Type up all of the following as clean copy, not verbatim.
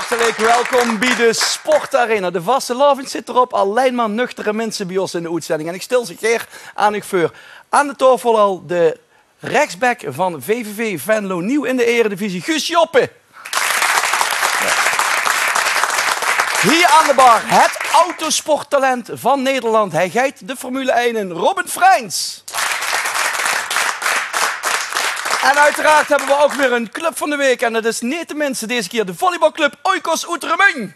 Hartelijk welkom bij de Sportarena. De vaste laving zit erop, alleen maar nuchtere mensen bij ons in de uitzending. En ik stel zich hier aan u voor. Aan de tafel al de rechtsback van VVV Venlo, nieuw in de eredivisie, Guus Joppe. Hier aan de bar het autosporttalent van Nederland. Hij geit de Formule 1 in, Robin Freins. En uiteraard hebben we ook weer een club van de week. En dat is niet tenminste deze keer de volleybalclub Oikos Oetereming.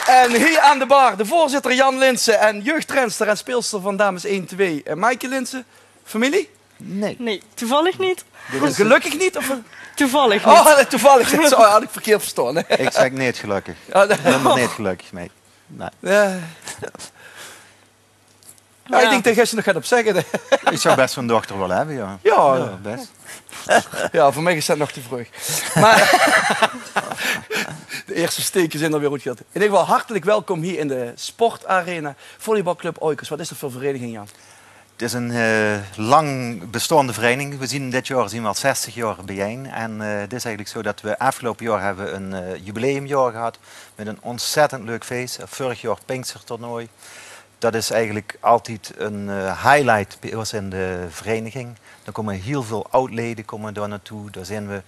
En hier aan de bar de voorzitter Jan Linsen en jeugdtrainster en speelster van dames 1-2. Maaike Linsen, familie? Nee, toevallig niet. Gelukkig niet? Of... Toevallig niet. Oh, toevallig. Dat had ik verkeerd verstaan. Hè? Ik zeg niet gelukkig. Ik ben er niet gelukkig mee. Nee. Ja, ik denk dat jij ze nog gaat op zeggen. Ik zou best een dochter wel hebben, ja. Ja, best. Ja, voor mij is dat nog te vroeg. Maar de eerste steken zijn er weer goed gehad. In ieder geval hartelijk welkom hier in de Sportarena Volleybalclub Oikos. Wat is dat voor vereniging, Jan? Het is een lang bestaande vereniging. We zien dit jaar al 60 jaar bijeen. En het is eigenlijk zo dat we afgelopen jaar hebben een jubileumjaar gehad met een ontzettend leuk feest. Vorig jaar Pinkstertoernooi. Dat is eigenlijk altijd een highlight bij ons in de vereniging. Dan komen heel veel oud-leden daar naartoe. Daar zijn we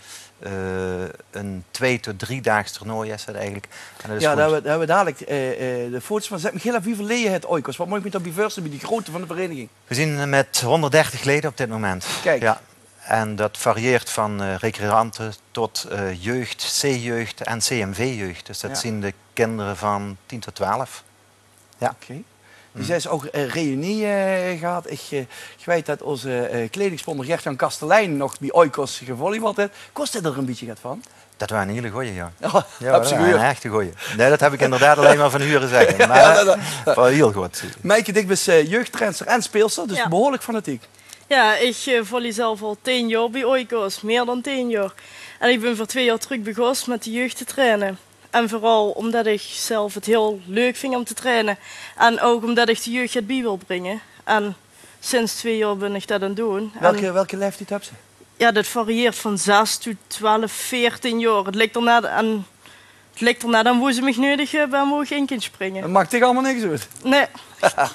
een 2 tot 3 daags toernooi is dat eigenlijk. En dat is ja, daar hebben we dadelijk de foto's van. Zeg me heel even, wie verleden het Oikos? Wat moet ik met dat bijversen bij die grootte van de vereniging? We zien met 130 leden op dit moment. Kijk. Ja. En dat varieert van recreanten tot jeugd, C-jeugd en CMV-jeugd. Dus dat zien de kinderen van 10 tot 12. Ja. Okay. Dus er is ook een reunie gehad. Ik weet dat onze kledingsponder Gert-Jan Kastelein nog bij Oikos gevolleybald heeft. Kost het er een beetje van? Dat waren een hele goeie, ja. Ja, ja, dat waren een echte goeie. Nee, dat heb ik inderdaad alleen maar van huren zeggen. Maar wel heel goed. Maaike, ik ben jeugdtrainster en speelster, dus behoorlijk fanatiek. Ja, ik volley zelf al 10 jaar bij Oikos, meer dan 10 jaar. En ik ben voor 2 jaar terug begonnen met de jeugd te trainen. En vooral omdat ik zelf het heel leuk vind om te trainen. En ook omdat ik de jeugd het bij wil brengen. En sinds 2 jaar ben ik dat aan het doen. Welke leeftijd heb je? Ja, dat varieert van 6 tot 12, 14 jaar. Het lijkt ernaar dan hoe ze mij nodig hebben en hoe ik in kan springen. Dat maakt toch allemaal niks uit? Nee,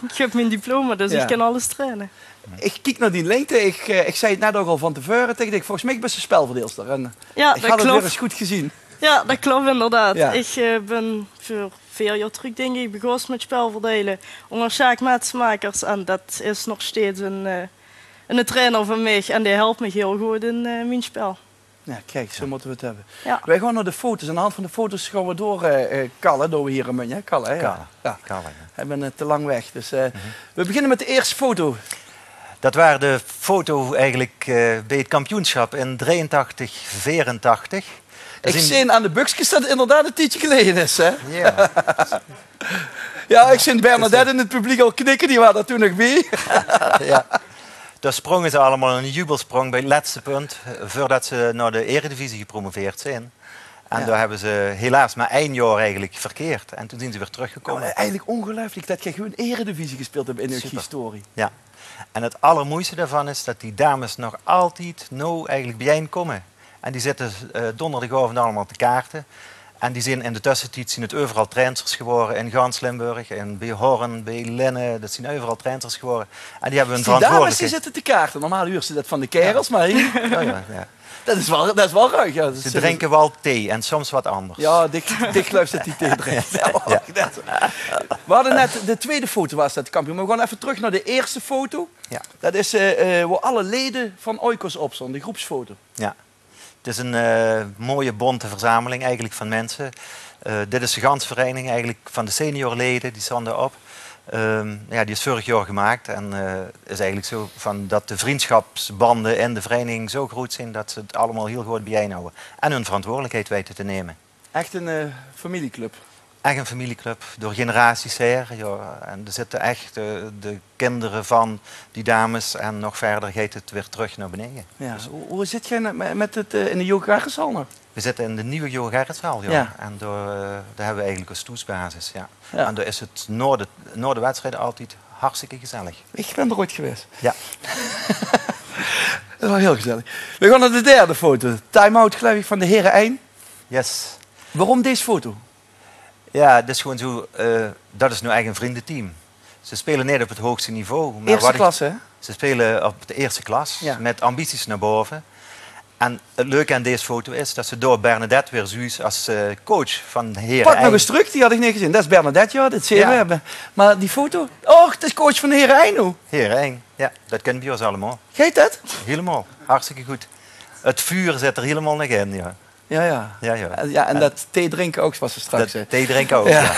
ik heb mijn diploma, dus ik kan alles trainen. Ik kijk naar die lengte. Ik zei het net ook al van tevoren tegen volgens mij ben je spelverdeelster. En ja, ik dat had klopt. het weer eens goed gezien. Ja, dat klopt inderdaad. Ja. Ik ben voor 4 jaar terug denk ik begonnen met spelverdelen onder Sjaak Matsmakers. En dat is nog steeds een trainer van mij en die helpt me heel goed in mijn spel. Ja, kijk, zo moeten we het hebben. Ja. Wij gaan naar de foto's. Aan de hand van de foto's gaan we door kallen, door hier een beetje. Kallen, hè? Kallen. Ja. Kallen, ja. Ik ben te lang weg. Dus, we beginnen met de eerste foto. Dat waren de foto eigenlijk bij het kampioenschap in 83, 84. Ik zie aan de buksjes dat het inderdaad een tijdje geleden is. Hè? Ja. Ja, ik zie Bernadette in het publiek al knikken, die waren er toen nog bij. Ja. Daar sprongen ze allemaal een jubelsprong bij het laatste punt, voordat ze naar de eredivisie gepromoveerd zijn. En daar hebben ze helaas maar 1 jaar eigenlijk verkeerd. En toen zijn ze weer teruggekomen. Nou, eigenlijk ongelooflijk dat je gewoon eredivisie gespeeld hebt in je historie. Ja. En het allermoeiste daarvan is dat die dames nog altijd nou eigenlijk bijeenkomen. En die zitten donderdagavond allemaal te kaarten. En die zijn in de tussentijd zijn het overal trainsters geworden. In Gans Limburg, en bij Horn, bij Linnen. Dat zijn overal trainsters geworden. En die hebben een verantwoordelijkheid. Die dames die zitten te kaarten. Normaal huren ze dat van de kerels, maar hier... Ja. Dat is wel ruig. Ja. Ze drinken wel thee en soms wat anders. Ja, dik geloof dat die thee drinkt. Ja. We hadden net de tweede foto was dat kampioen. Maar we gaan even terug naar de eerste foto. Ja. Dat is waar alle leden van Oikos op staan, de groepsfoto. Ja. Het is een mooie bonte verzameling eigenlijk van mensen. Dit is de gansvereniging eigenlijk van de seniorleden, die staan erop. Ja, die is vorig jaar gemaakt en is eigenlijk zo van dat de vriendschapsbanden in de vereniging zo groot zijn dat ze het allemaal heel goed bijeenhouden. En hun verantwoordelijkheid weten te nemen. Echt een familieclub. Echt een familieclub, door generaties her. Ja, en er zitten echt de kinderen van die dames en nog verder gaat het weer terug naar beneden. Ja. Dus, hoe zit jij met het in de Johan Garretszaal nog? we zitten in de nieuwe Johan Garretszaal, ja. Ja. En daar hebben we eigenlijk een stoetsbasis, ja. Ja. En daar is het na de wedstrijden altijd hartstikke gezellig. Ik ben er ooit geweest. Ja. Dat is wel heel gezellig. We gaan naar de derde foto. Time-out geloof ik van de heren 1. Yes. Waarom deze foto? Ja, dat is gewoon zo. Dat is nu eigenlijk een vriendenteam. Ze spelen niet op het hoogste niveau. Maar Eerste klasse, hè? Ze spelen op de eerste klas, Ja. met ambities naar boven. En het leuke aan deze foto is dat ze door Bernadette weer zoiets als coach van heren Pak nog Eijn. eens terug, die had ik niet gezien. Dat is Bernadette, ja, dat zien Ja. we hebben. Maar die foto... Oh, het is coach van de heren Eino. Heren Eijn, ja, dat kennen we ons allemaal. Geet dat? Helemaal, hartstikke goed. Het vuur zit er helemaal nog in, ja. Ja, ja. Ja. Ja, en dat thee drinken ook, was er straks. Dat thee drinken ook, Ja. ja.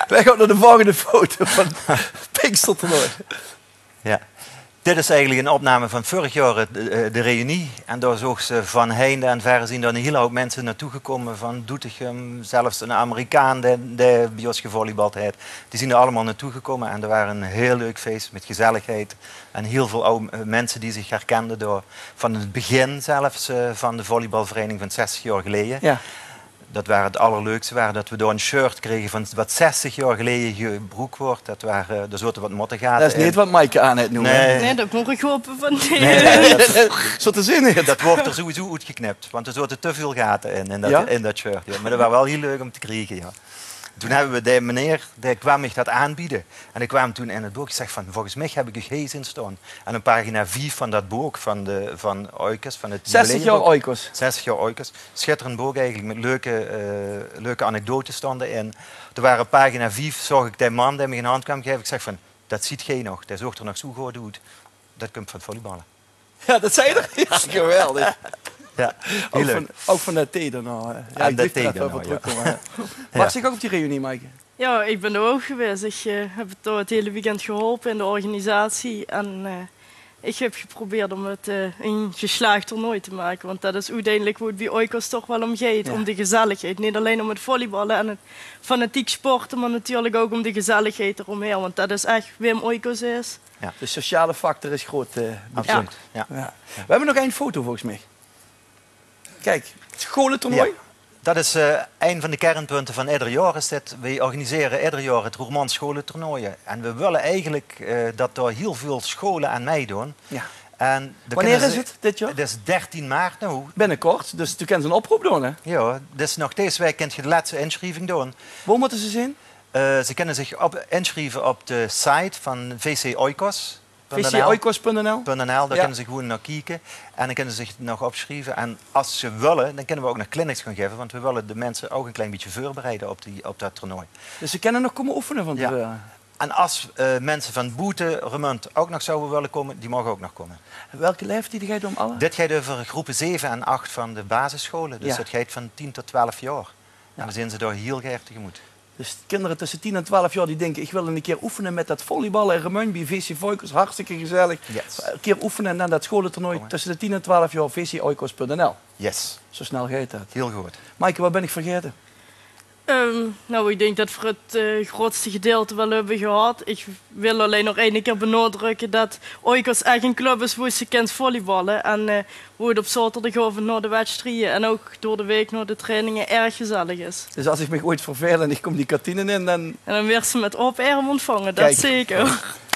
Wij gaan naar de volgende foto van Pinkstertoernooi. Ja. Dit is eigenlijk een opname van vorig jaar, de reunie. En daar zochten ze van heinde en verre zien er een hele hoop mensen naartoe gekomen. Van Doetinchem, zelfs een Amerikaan die bij ons gevolleybald heeft. Die zijn er allemaal naartoe gekomen. En er was een heel leuk feest met gezelligheid. En heel veel oude mensen die zich herkenden door van het begin zelfs van de volleybalvereniging van 60 jaar geleden. Ja. Dat waren het allerleukste, waren dat we door een shirt kregen van wat 60 jaar geleden gebroek wordt. Dat waren, er zaten wat mottengaten Dat is niet in. wat Maaike aan het noemen. Nee. Nee, dat moet ik hopen van nee. Nee, dat, Zo te zin in. dat wordt er sowieso uitgeknipt, want er zaten te veel gaten in Ja? in dat shirt. Ja. Maar dat was wel heel leuk om te krijgen. Ja. Toen hebben we die meneer, die kwam mij dat aanbieden. En ik kwam toen in het boek, ik zeg van, volgens mij heb ik er geen in staan. En een pagina 4 van dat boek, van Oikos, van het 60 jaar jubileumboek. Oikos. 60 jaar Oikos. Schitterend boek eigenlijk, met leuke anekdotes stonden in. Er waren pagina 4, zag ik die man die me een hand kwam geven. Ik zeg van, dat ziet geen nog, dat zorgt er nog zo goed uit. Dat komt van het volleyballen. Ja, dat zei je er. Ja, geweldig. Ja, heel Ook leuk. van, ook van dat thee dan al. Ja, En ik dat blijf er thee even dan op al, terugkomen. Ja. Was ik ook op die reunie, Maaike? Ja, ik ben er ook geweest. Ik heb het door het hele weekend geholpen in de organisatie. En ik heb geprobeerd om het een geslaagd toernooi te maken. Want dat is uiteindelijk hoe het bij Oikos toch wel om gaat. Ja. Om de gezelligheid. Niet alleen om het volleyballen en het fanatiek sporten, maar natuurlijk ook om de gezelligheid eromheen. Want dat is echt wie Oikos is. De sociale factor is groot. Absoluut. Ja. Ja. We hebben nog één foto volgens mij. Kijk, het scholentoernooi. Ja. Dat is een van de kernpunten van ieder jaar. Is dit. We organiseren ieder jaar het Roermond scholentoernooien. En we willen eigenlijk dat er heel veel scholen aan meedoen. Ja. En dan Wanneer kunnen is het dit jaar? Het is 13 maart nu. Binnenkort, dus toen kunnen ze een oproep doen. Hè? Ja, dus nog deze week kun je de laatste inschrijving doen. Waar moeten ze zien? Ze kunnen zich inschrijven op de site van VC Oikos. vcoikos.nl. Daar kunnen ze gewoon naar kijken. En dan kunnen ze zich nog opschrijven. En als ze willen, dan kunnen we ook nog clinics gaan geven. Want we willen de mensen ook een klein beetje voorbereiden op dat toernooi. Dus ze kunnen nog komen oefenen van Ja. tevoren. En als mensen van Boete, Remund ook nog zouden willen komen, die mogen ook nog komen. Welke leeftijd ga je om alle? Dit gaat over groepen 7 en 8 van de basisscholen. Dus Ja. dat gaat van 10 tot 12 jaar. En Ja. dan zijn ze daar heel erg tegemoet. Dus kinderen tussen 10 en 12 jaar die denken, ik wil een keer oefenen met dat volleyballen en remun bij VC Oikos. Hartstikke gezellig. Yes. Een keer oefenen na dat scholentoernooi Kom, hè. tussen de 10 en 12 jaar vcoikos.nl. Yes, Zo snel gaat dat. heel goed. Maaike, wat ben ik vergeten? Nou, ik denk dat we het grootste gedeelte wel hebben gehad. Ik wil alleen nog één keer benadrukken dat Oikos echt een club is waar ze kent volleyballen. En hoe het op zaterdag over naar de wedstrijden en ook door de week naar de trainingen erg gezellig is. Dus als ik me ooit verveel en ik kom die kantine in, dan En dan werd ze met open arm ontvangen, dat Kijk. zeker.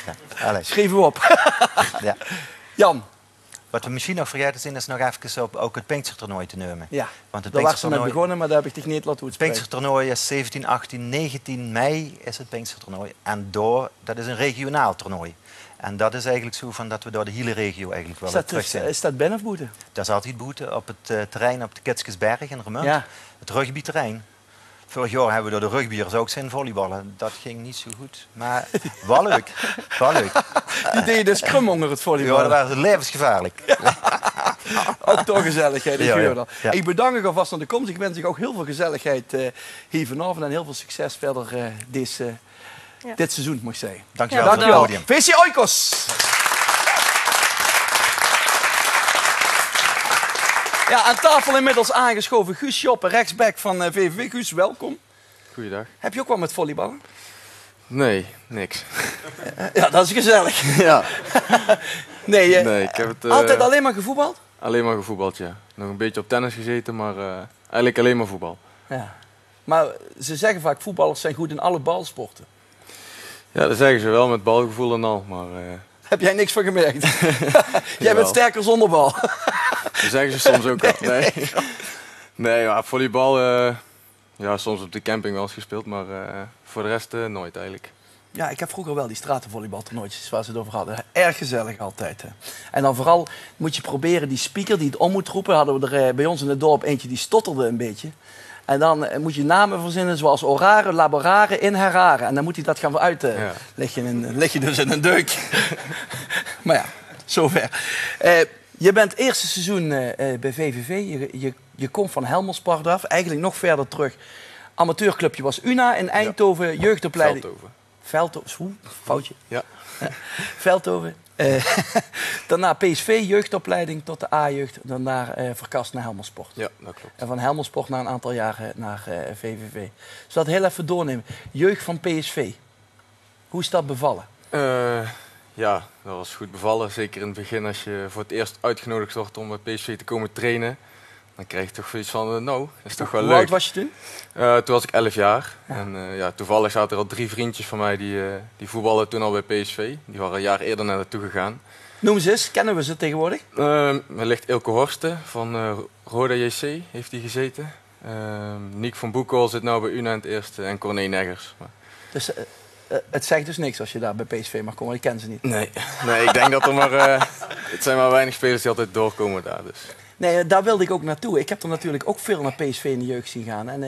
Ja. Allee. schrijven we op. Ja. Jan. Wat we misschien nog vergeten zijn, is nog even op ook het Pinkstertoernooi te nemen. Ja, Want het daar was ze met Pinkstertoernooi, begonnen, maar daar heb ik dich niet laten het uitspreken. Pinkstertoernooi is 17, 18, 19 mei is het Pinkstertoernooi. En dat is een regionaal toernooi. En dat is eigenlijk zo van dat we door de hele regio eigenlijk wel terug zijn. Is dat binnen of boete? Dat is altijd boete op het terrein op de Kitskesberg in Remund. Ja. Het rugbyterrein. Vorig jaar hebben we door de rugbyers ook zijn volleyballen. Dat ging niet zo goed. Maar wel leuk. Wel leuk. Die deden dus krum onder het Ja, volleyballen. dat was levensgevaarlijk. Ook toch gezelligheid, ik Ja, hoor ja. dat. Ja. Ik bedank u alvast aan de komst. Ik wens u ook heel veel gezelligheid hier vanavond en heel veel succes verder dit seizoen, moet ik zeggen. Dankjewel Ja, voor het Dankjewel. podium. VC Oikos! Ja, aan tafel inmiddels aangeschoven Guus Joppe, rechtsback van VVV. Guus, welkom. Goeiedag. Heb je ook wat met volleyballen? Nee, niks. Ja, dat is gezellig. Ja. Nee, Nee, ik heb het altijd alleen maar gevoetbald? alleen maar gevoetbald, ja. Nog een beetje op tennis gezeten, maar eigenlijk alleen maar voetbal. Ja. Maar ze zeggen vaak, voetballers zijn goed in alle balsporten. Ja, dat zeggen ze wel met balgevoel en al, maar Heb jij niks van gemerkt? Jij Jawel. bent sterker zonder bal. Dat zeggen ze soms ook al. Nee, nee maar volleybal, ja, soms op de camping wel eens gespeeld, maar voor de rest nooit eigenlijk. Ja, ik heb vroeger wel die stratenvolleybaltoernooitjes waar ze het over hadden. Erg gezellig altijd. Hè. En dan vooral moet je proberen die speaker die het om moet roepen. Hadden we er bij ons in het dorp eentje die stotterde een beetje. En dan moet je namen verzinnen zoals orare, laborare, inherare. En dan moet hij dat gaan uit. Ja. Leg je dus in een deuk. Maar ja, zover. Je bent eerste seizoen bij VVV. Je komt van Helmersport af. Eigenlijk nog verder terug. Amateurclubje was UNA in Eindhoven. Jeugdopleiding. Veldhoven. Foutje. Ja. Veldhoven. Daarna PSV, jeugdopleiding tot de A-jeugd. Daarna verkast naar Helmersport. Ja, dat klopt. En van Helmersport na een aantal jaren naar VVV. Dus dat heel even doornemen. Jeugd van PSV. Hoe is dat bevallen? Ja, dat was goed bevallen. Zeker in het begin als je voor het eerst uitgenodigd wordt om bij PSV te komen trainen. Dan krijg je toch zoiets van, nou, is toch wel Hoe leuk. oud was je toen? Toen was ik 11 jaar. Ja. En ja, toevallig zaten er al 3 vriendjes van mij die voetballen toen al bij PSV. Die waren een jaar eerder naar naartoe gegaan. Noem ze eens, kennen we ze tegenwoordig? Wellicht Ilke Horsten van Roda JC heeft hij gezeten. Niek van Boekel zit nou bij UNA in het eerste en Corné Neggers. Maar... Dus, het zegt dus niks als je daar bij PSV mag komen, ik ken ze niet. Nee, ik denk dat er maar... het zijn maar weinig spelers die altijd doorkomen daar. Dus. Nee, daar wilde ik ook naartoe. Ik heb er natuurlijk ook veel naar PSV in de jeugd zien gaan.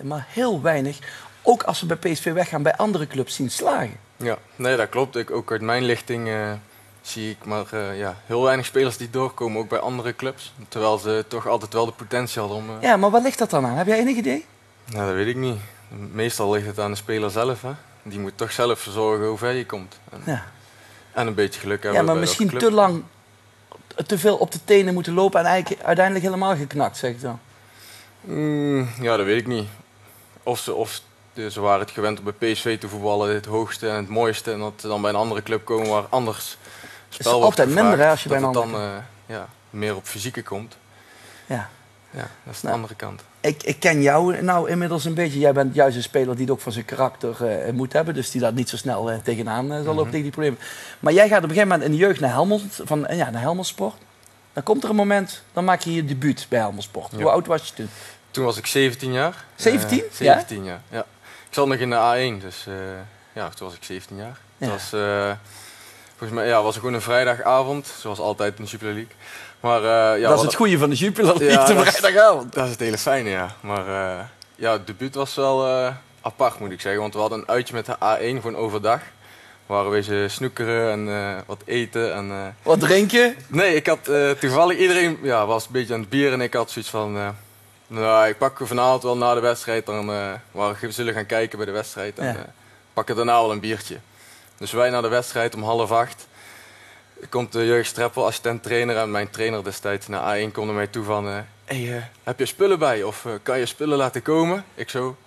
Maar heel weinig, ook als ze bij PSV weggaan, bij andere clubs zien slagen. Ja, nee, dat klopt. Ook uit mijn lichting zie ik maar ja, heel weinig spelers die doorkomen, ook bij andere clubs. Terwijl ze toch altijd wel de potentie hadden om... Ja, maar waar ligt dat dan aan? Heb jij enig idee? Nou, dat weet ik niet. Meestal ligt het aan de speler zelf. Hè. Die moet toch zelf verzorgen hoe ver je komt. En een beetje geluk hebben. Ja, maar bij misschien welke club. te lang, te veel op de tenen moeten lopen en eigenlijk uiteindelijk helemaal geknakt, zeg ik dan. Ja, dat weet ik niet. Ze waren het gewend om bij PSV te voetballen, het hoogste en het mooiste. En dat ze dan bij een andere club komen waar anders spel is wordt altijd gevraagd, minder, hè, als je bij dat een het andere dan meer op fysieke komt. Ja. Ja, dat is de Nou. andere kant. Ik ken jou nou inmiddels een beetje. Jij bent juist een speler die het ook van zijn karakter moet hebben. Dus die daar niet zo snel tegenaan zal lopen tegen die problemen. Maar jij gaat op een gegeven moment in de jeugd naar Helmersport. Dan komt er een moment, dan maak je je debuut bij Helmersport. Ja. Hoe oud was je toen? Toen was ik 17 jaar. 17? 17 jaar, ja. Ik zat nog in de A1, dus ja, toen was ik 17 jaar. Ja. Het was, volgens mij was het gewoon een vrijdagavond, zoals altijd in de Super League. Maar, Dat is het goede van de Jupiler League, Ja, de dat is- vrijdagavond. Dat is het hele fijne, ja. Maar ja, het debuut was wel apart, moet ik zeggen. Want we hadden een uitje met de A1 gewoon overdag. Waar we ze snoekeren en wat eten. En, Wat drinken? nee, ik had toevallig iedereen was een beetje aan het bier. En ik had zoiets van, nou, ik pak vanavond wel na de wedstrijd. Dan waar we zullen gaan kijken bij de wedstrijd. En Ja. pakken daarna wel een biertje. Dus wij naar de wedstrijd om 7:30. Komt de Jurgen Streppel, assistent trainer en mijn trainer destijds naar A1 komt naar mij toe van... heb je spullen bij of kan je spullen laten komen? Ik zo...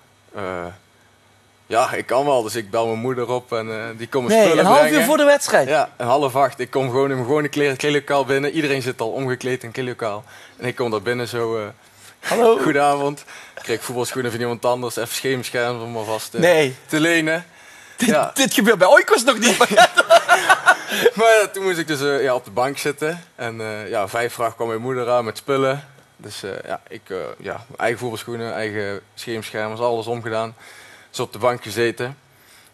ja, ik kan wel. Dus ik bel mijn moeder op en die komt mijn Nee, spullen een half brengen. uur voor de wedstrijd. Ja, 7:30. Ik kom gewoon in mijn gewone kleedlokaal binnen. Iedereen zit al omgekleed in het kleedlokaal. En ik kom daar binnen zo... Hallo? Goedenavond. Ik kreeg voetbalschoenen van iemand anders. Even schemerscherm om alvast Nee, te lenen. Ja. dit gebeurt bij Oikos nog niet. Maar ja, toen moest ik dus op de bank zitten. En 5 kwam mijn moeder aan met spullen. Dus eigen voetbalschoenen, eigen schemerschermers, alles omgedaan. Dus op de bank gezeten.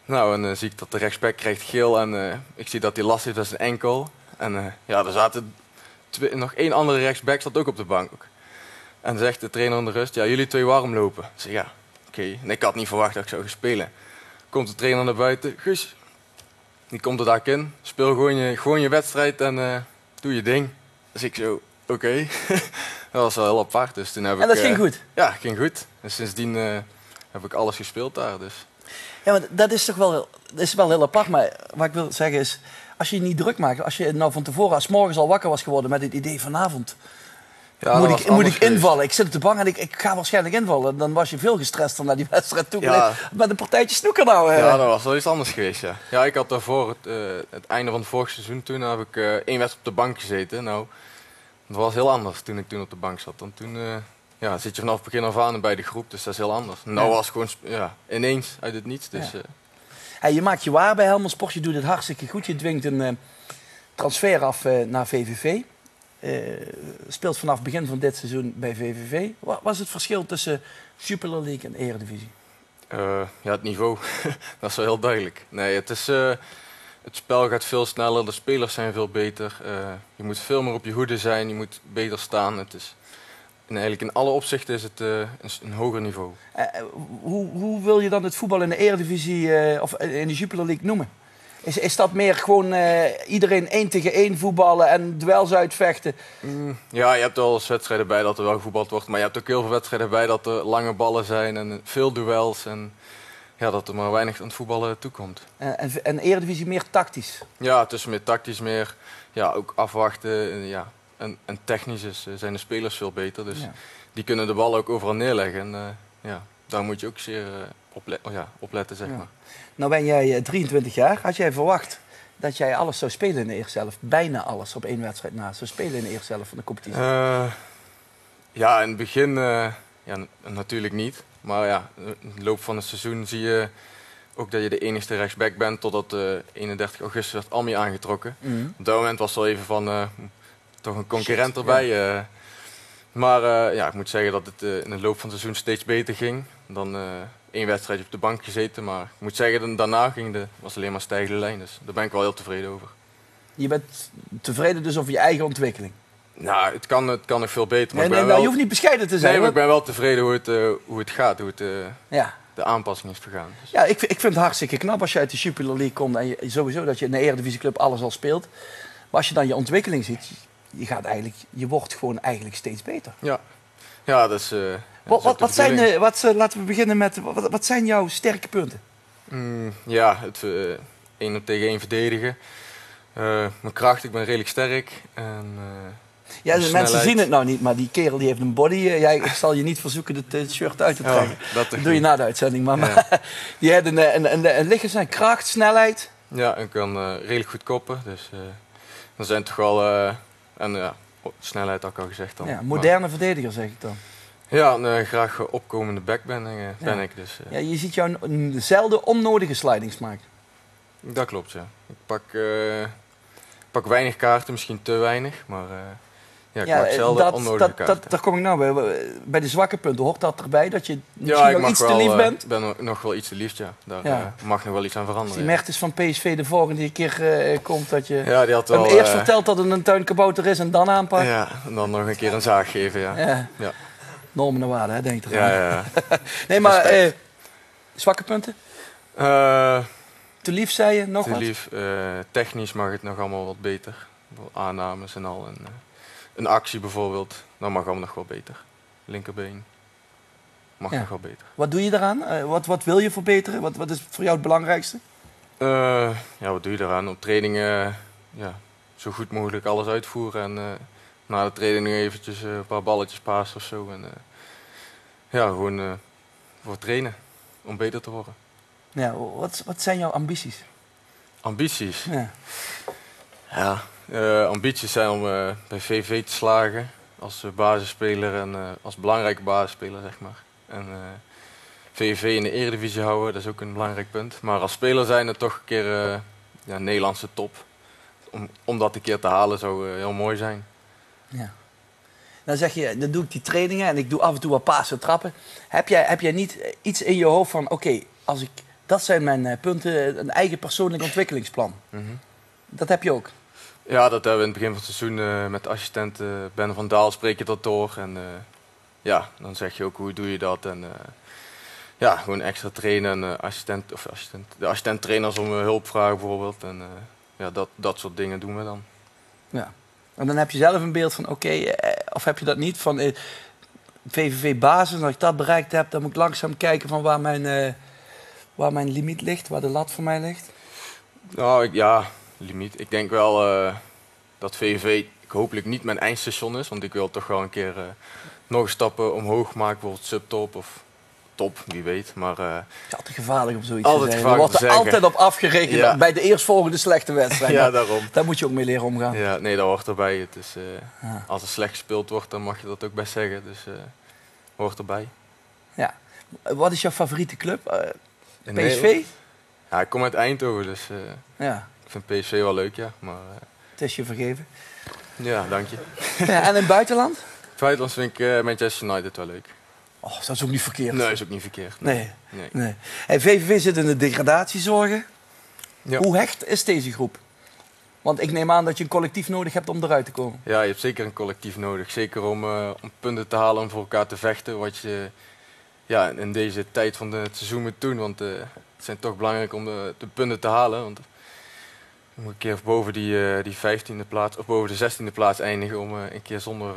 Nou, en dan zie ik dat de rechtsback krijgt geel. En ik zie dat hij last heeft aan zijn enkel. En er zaten nog 1 andere rechtsback, zat ook op de bank. En zegt de trainer aan de rust, ja, jullie 2 warm lopen. Ik zeg, ja, oké. En ik had niet verwacht dat ik zou gaan spelen. Komt de trainer naar buiten. Guus, die komt er dak in. Speel gewoon je wedstrijd en doe je ding. Dus ik zo, oké. Dat was wel heel apart. Dus toen heb En dat ik, ging goed? Ja, ging goed. En sindsdien heb ik alles gespeeld daar. Dus. Ja, maar dat is toch wel, dat is wel heel apart. Maar wat ik wil zeggen is, als je je niet druk maakt, als je nou van tevoren, als 's morgens al wakker was geworden met het idee vanavond, Ja, moet dat ik was anders invallen. Ik zit op de bank en ik ga waarschijnlijk invallen. Dan was je veel gestrester naar die wedstrijd toe. Ja. Met een partijtje snoeker nou. Ja, dat was wel iets anders geweest, ja. Ja, ik had daarvoor, het einde van het vorige seizoen, toen heb ik 1 wedstrijd op de bank gezeten. Nou, dat was heel anders toen ik op de bank zat. Want toen zit je vanaf het begin af aan bij de groep, dus dat is heel anders. Nou was het gewoon ineens uit het niets. Dus, Hey, je maakt je waar bij Helmersport. Je doet het hartstikke goed. Je dwingt een transfer af naar VVV. Speelt vanaf het begin van dit seizoen bij VVV. Wat was het verschil tussen Jupiler League en Eredivisie? Ja, het niveau. Dat is wel heel duidelijk. Nee, het spel gaat veel sneller, de spelers zijn veel beter. Je moet veel meer op je hoede zijn, je moet beter staan. En eigenlijk in alle opzichten is het een hoger niveau. Hoe wil je dan het voetbal in de Eredivisie of in de Jupiler League noemen? Is dat meer gewoon iedereen 1 tegen 1 voetballen en duels uitvechten? Ja, je hebt wel eens wedstrijden bij dat er wel gevoetbald wordt. Maar je hebt ook heel veel wedstrijden bij dat er lange ballen zijn en veel duels. En ja, dat er maar weinig aan het voetballen toekomt. En Eredivisie meer tactisch? Ja, het is meer tactisch, meer ja, ook afwachten. Ja. En technisch zijn de spelers veel beter. Dus die kunnen de bal ook overal neerleggen. En ja, daar moet je ook zeer op letten, zeg maar. Nou ben jij 23 jaar. Had jij verwacht dat jij alles zou spelen in de eerste helft? Bijna alles op 1 wedstrijd na zou spelen in de eerste helft van de competitie? Ja, in het begin natuurlijk niet. Maar ja, in de loop van het seizoen zie je ook dat je de enigste rechtsback bent. Totdat 31 augustus werd Almi aangetrokken. Op dat moment was het wel even van toch een concurrent erbij. Maar ja, ik moet zeggen dat het in de loop van het seizoen steeds beter ging. Dan 1 wedstrijdje op de bank gezeten. Maar ik moet zeggen, daarna was alleen maar stijgende lijn. Dus daar ben ik wel heel tevreden over. Je bent tevreden dus over je eigen ontwikkeling? Nou, het kan nog veel beter. Maar je hoeft niet bescheiden te zijn. Nee, maar ik ben wel tevreden hoe het gaat. Hoe het, de aanpassing is vergaan. Dus. Ja, ik vind het hartstikke knap als je uit de Jupiler League komt. En sowieso dat je in de Eredivisieclub alles al speelt. Maar als je dan je ontwikkeling ziet, je wordt gewoon eigenlijk steeds beter. Ja, dat is... laten we beginnen met, wat zijn jouw sterke punten? Ja, het 1 tegen 1 verdedigen. Mijn kracht, ik ben redelijk sterk. En, ja, de mensen zien het nou niet, maar die kerel die heeft een body. Ik zal je niet verzoeken het shirt uit te trekken. Dat doe je na de uitzending. Maar die heeft een lichaams- kracht, snelheid. Ja, en kan redelijk goed koppen. Dus dan zijn toch wel... snelheid had ik al gezegd dan. Ja, moderne verdediger zeg ik dan. Ja, een graag opkomende back ben ik. Dus, ja, je ziet jou zelden onnodige slidings maken. Dat klopt, ja. Ik pak weinig kaarten, misschien te weinig, maar ik pak zelden onnodige kaarten. Daar kom ik nou bij. Bij de zwakke punten hoort dat erbij, dat je misschien nog iets te lief bent? Ik ben nog wel iets te lief, ja. Daar mag nog wel iets aan veranderen. Als die Mertens van PSV de volgende keer komt, dat je die had wel, hem eerst vertelt dat het een tuinkabouter is en dan aanpakt. Ja, en dan nog een keer een zaag geven, ja. Normen en waarden, hè, denk ik eraan. Ja. Nee, maar zwakke punten? Te lief, zei je? Nog te wat? Lief. Technisch mag het nog allemaal wat beter. Aannames en al. En, een actie bijvoorbeeld, dat mag allemaal nog wel beter. Linkerbeen mag nog wel beter. Wat doe je daaraan? Wat wil je verbeteren? Wat is voor jou het belangrijkste? Wat doe je daaraan? Op trainingen zo goed mogelijk alles uitvoeren. En na de training eventjes een paar balletjes pasen of zo. En gewoon voor trainen. Om beter te worden. Ja, wat zijn jouw ambities? Ambities? Ja. Ambities zijn om bij VV te slagen. Als basisspeler en als belangrijke basisspeler, zeg maar. En VV in de Eredivisie houden, dat is ook een belangrijk punt. Maar als speler zijn het toch een keer Nederlandse top. Om dat een keer te halen zou heel mooi zijn. Ja. Dan zeg je, dan doe ik die trainingen en ik doe af en toe wat pasen trappen. Heb jij niet iets in je hoofd van, oké, dat zijn mijn punten, een eigen persoonlijk ontwikkelingsplan? Dat heb je ook? Ja, dat hebben we in het begin van het seizoen met de assistent Ben van Daal spreek je dat door. En dan zeg je ook hoe doe je dat. En gewoon extra trainen en de assistent-trainers om hulp vragen bijvoorbeeld. En dat soort dingen doen we dan. Ja. En dan heb je zelf een beeld van of heb je dat niet? Van VVV-basis, als ik dat bereikt heb, dan moet ik langzaam kijken van waar mijn limiet ligt, waar de lat voor mij ligt. Nou, limiet. Ik denk wel dat VVV hopelijk niet mijn eindstation is, want ik wil toch wel een keer nog stappen omhoog maken, bijvoorbeeld subtop of top, wie weet. Maar, het is altijd gevaarlijk om zoiets altijd te zeggen. Er wordt er altijd op afgerekend bij de eerstvolgende slechte wedstrijd. Ja, daarom. Daar moet je ook mee leren omgaan. Ja, nee, dat hoort erbij. Het is, als er slecht gespeeld wordt, dan mag je dat ook best zeggen. Dus hoort erbij. Ja. Wat is jouw favoriete club? PSV? Ja, ik kom uit Eindhoven, dus ik vind PSV wel leuk, ja. Maar Het is je vergeven. Ja, dank je. Ja, en in het buitenland? Het buitenland vind ik Manchester United wel leuk. Oh, dat is ook niet verkeerd. Nee, is ook niet verkeerd. Nee. Nee. Nee. Hey, VVV zit in de degradatiezorgen. Ja. Hoe hecht is deze groep? Want ik neem aan dat je een collectief nodig hebt om eruit te komen. Ja, je hebt zeker een collectief nodig. Zeker om punten te halen en voor elkaar te vechten. Wat je in deze tijd van het seizoen moet doen. Want het zijn toch belangrijk om de punten te halen. Want je moet een keer boven die 15e plaats of boven de 16e plaats eindigen om een keer zonder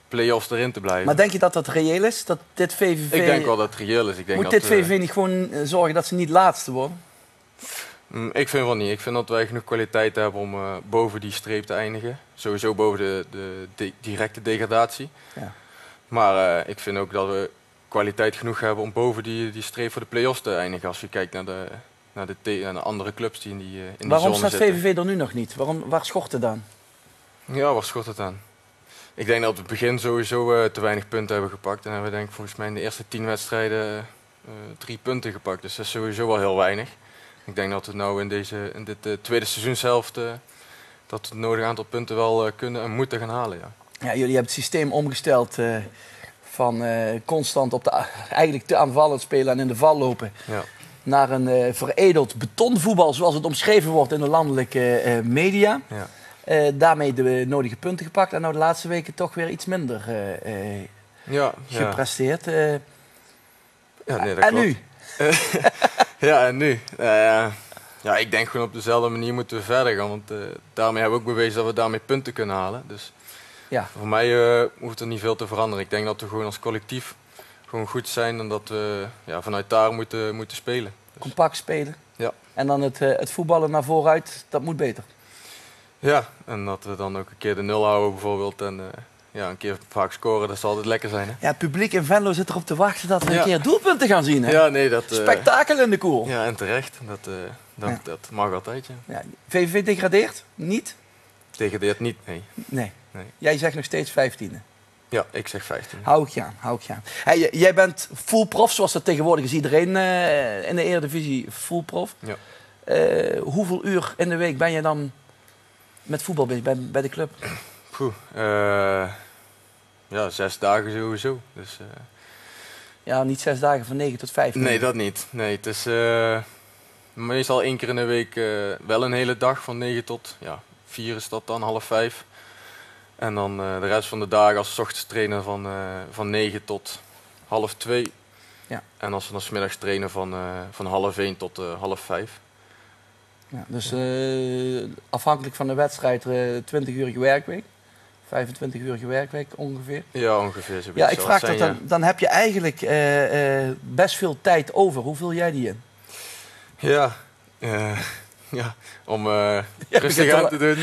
play-offs erin te blijven. Maar denk je dat dat reëel is? Dat dit VVV... Ik denk wel dat het reëel is. Ik denk Moet dat, dit VVV niet gewoon zorgen dat ze niet laatste worden? Ik vind wel niet. Ik vind dat wij genoeg kwaliteit hebben om boven die streep te eindigen. Sowieso boven de directe degradatie. Ja. Maar ik vind ook dat we kwaliteit genoeg hebben om boven die streep voor de play-offs te eindigen. Als je kijkt naar de andere clubs die in die zone Waarom zitten. staat VVV er nu nog niet? Waar schort het aan? Ja, waar schort het aan? Ik denk dat we op het begin sowieso te weinig punten hebben gepakt. En hebben we denk ik volgens mij in de eerste 10 wedstrijden 3 punten gepakt. Dus dat is sowieso wel heel weinig. Ik denk dat we nou in dit tweede seizoenshelft dat we het nodige aantal punten wel kunnen en moeten gaan halen. Ja. Ja, jullie hebben het systeem omgesteld van constant eigenlijk te aanvallend spelen en in de val lopen. Ja. Naar een veredeld betonvoetbal zoals het omschreven wordt in de landelijke media. Ja. Daarmee de nodige punten gepakt en nou de laatste weken toch weer iets minder gepresteerd. Ja, nee, dat en klopt. nu? Ja, en nu? Ja, ik denk gewoon op dezelfde manier moeten we verder gaan. Want daarmee hebben we ook bewezen dat we daarmee punten kunnen halen. Dus Ja. voor mij hoeft er niet veel te veranderen. Ik denk dat we gewoon als collectief gewoon goed zijn en dat we vanuit daar moeten spelen. Dus, Compact spelen. ja. En dan het voetballen naar vooruit, dat moet beter. Ja, en dat we dan ook een keer de 0 houden bijvoorbeeld. En een keer vaak scoren, dat zal altijd lekker zijn. Hè? Ja, het publiek in Venlo zit erop te wachten dat we Ja. een keer doelpunten gaan zien. Hè? Ja, nee, dat... Spektakel in de koel. Ja, en terecht. Dat mag altijd, ja. Ja, VVV degradeert? Niet? Degradeert niet, nee. Nee. Nee. Jij zegt nog steeds 15e. Ja, ik zeg 15. Hou ik je aan. Hey, jij bent full prof, zoals dat tegenwoordig is. Iedereen in de Eredivisie full prof. Ja. Hoeveel uur in de week ben je dan met voetbal bezig bij de club? Poeh, 6 dagen sowieso. Dus, Ja, niet 6 dagen van 9 tot 5. nee, dat niet. Nee, het is meestal 1 keer in de week wel een hele dag van 9 tot 4 is dat dan, half 5. En dan de rest van de dagen als 's ochtends trainen van 9 tot half 2. Ja. En als we dan 's middags trainen van half 1 tot half 5. Ja, dus afhankelijk van de wedstrijd 20-urige werkweek. 25-urige werkweek ongeveer. Ja, ongeveer zo. Ja, ik vraag dat dan heb je eigenlijk best veel tijd over. Hoe vul jij die in? Ja, om rustig aan te doen.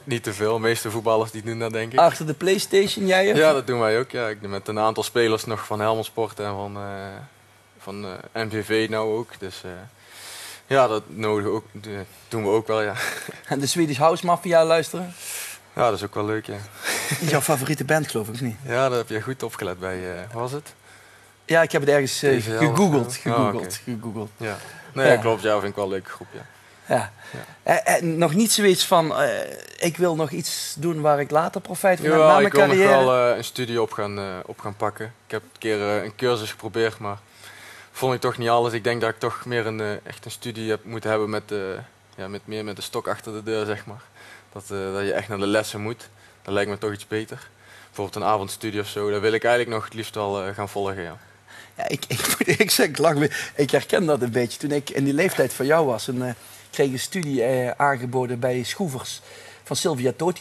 niet te veel. De meeste voetballers die doen dat, denk ik. Achter de PlayStation, jij? Of? Ja, dat doen wij ook. Ja. Ik doe met een aantal spelers nog van Helmond Sport en van NVV nou ook. Dus dat doen we ook wel, ja. En de Swedish House Mafia luisteren? Ja, dat is ook wel leuk, ja. Dat is jouw favoriete band, geloof ik, of niet? Ja, daar heb je goed opgelet bij. Was het? Ja, ik heb het ergens TVL gegoogeld. Okay. Ja. Nee, klopt. Ja, vind ik wel een leuke groep, ja. Ja. Nog niet zoiets van, ik wil nog iets doen waar ik later profijt van heb na Ja, mijn ik wil carrière. nog wel een studie op gaan pakken. Ik heb een keer een cursus geprobeerd, maar vond ik toch niet alles. Ik denk dat ik toch meer echt een studie heb moeten hebben met de stok achter de deur, zeg maar. Dat je echt naar de lessen moet. Dat lijkt me toch iets beter. Bijvoorbeeld een avondstudie of zo, dat wil ik eigenlijk nog het liefst wel gaan volgen, ja. Ja, ik herken dat een beetje. Toen ik in die leeftijd van jou was, kreeg ik een studie aangeboden bij Schroevers. Van Sylvia Toot.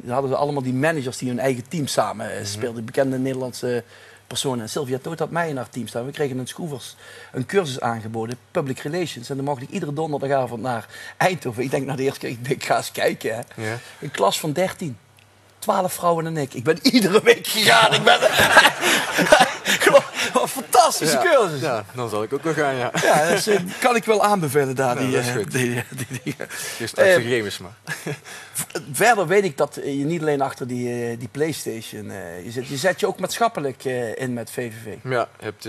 Hadden ze allemaal die managers die hun eigen team samen speelden. Bekende Nederlandse personen. En Sylvia Toot had mij in haar team staan. We kregen in Schroevers een cursus aangeboden, Public Relations. En dan mocht ik iedere donderdagavond naar Eindhoven. Ik denk, de eerste keer, ik ga eens kijken. Hè. Ja. Een klas van 13. 12 vrouwen en ik. Ik ben iedere week gegaan. Wat fantastische cursus. Ja, dan zal ik ook wel gaan, ja. Ja, dat kan ik wel aanbevelen daar. Nou, dat is goed. Die Dus straks de games maar. Verder weet ik dat je niet alleen achter die PlayStation zit. Je zet je ook maatschappelijk in met VVV. Ja, je hebt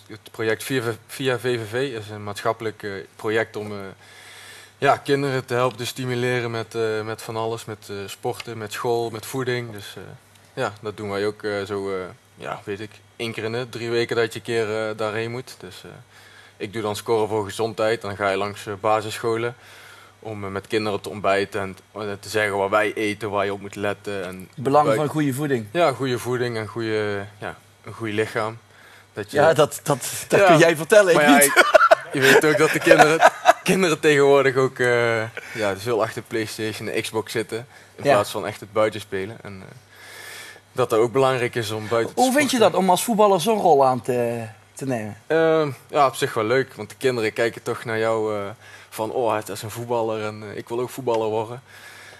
het project via VVV. Dat is een maatschappelijk project om Ja, kinderen te helpen te stimuleren met van alles. Met sporten, met school, met voeding. Dus ja, dat doen wij ook ja, weet ik, 1 keer in de 3 weken dat je een keer daarheen moet. Dus ik doe dan scoren voor gezondheid. Dan ga je langs basisscholen om met kinderen te ontbijten en te zeggen wat wij eten, waar je op moet letten. En Belang van goede voeding. Ja, goede voeding en een goed lichaam. Dat je, Ja, dat kun jij vertellen, maar ik niet. Je weet ook dat de kinderen tegenwoordig ook veel achter de PlayStation en de Xbox zitten. In plaats van echt het buitenspelen. En dat ook belangrijk is om buiten te Hoe vind je dat om als voetballer zo'n rol aan te nemen? Ja, op zich wel leuk. Want de kinderen kijken toch naar jou van, oh, het is een voetballer en ik wil ook voetballer worden.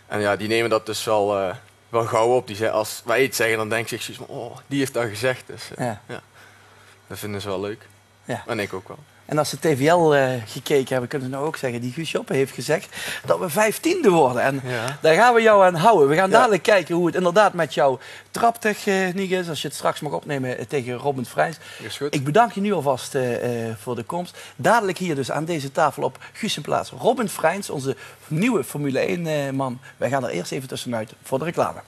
En ja, die nemen dat dus wel gauw op. Die zeggen, als wij iets zeggen, dan denk ik zoiets van, oh, die heeft dat gezegd. Dus ja, dat vinden ze wel leuk. Ja. En ik ook wel. En als ze TVL gekeken hebben, kunnen ze nou ook zeggen, die Guus Joppe heeft gezegd dat we 15e worden. En daar gaan we jou aan houden. We gaan dadelijk kijken hoe het inderdaad met jouw traptechniek is, als je het straks mag opnemen tegen Robin Freins. Is goed. Ik bedank je nu alvast voor de komst. Dadelijk hier dus aan deze tafel op Guus' plaats Robin Freins, onze nieuwe Formule 1 man. Wij gaan er eerst even tussenuit voor de reclame.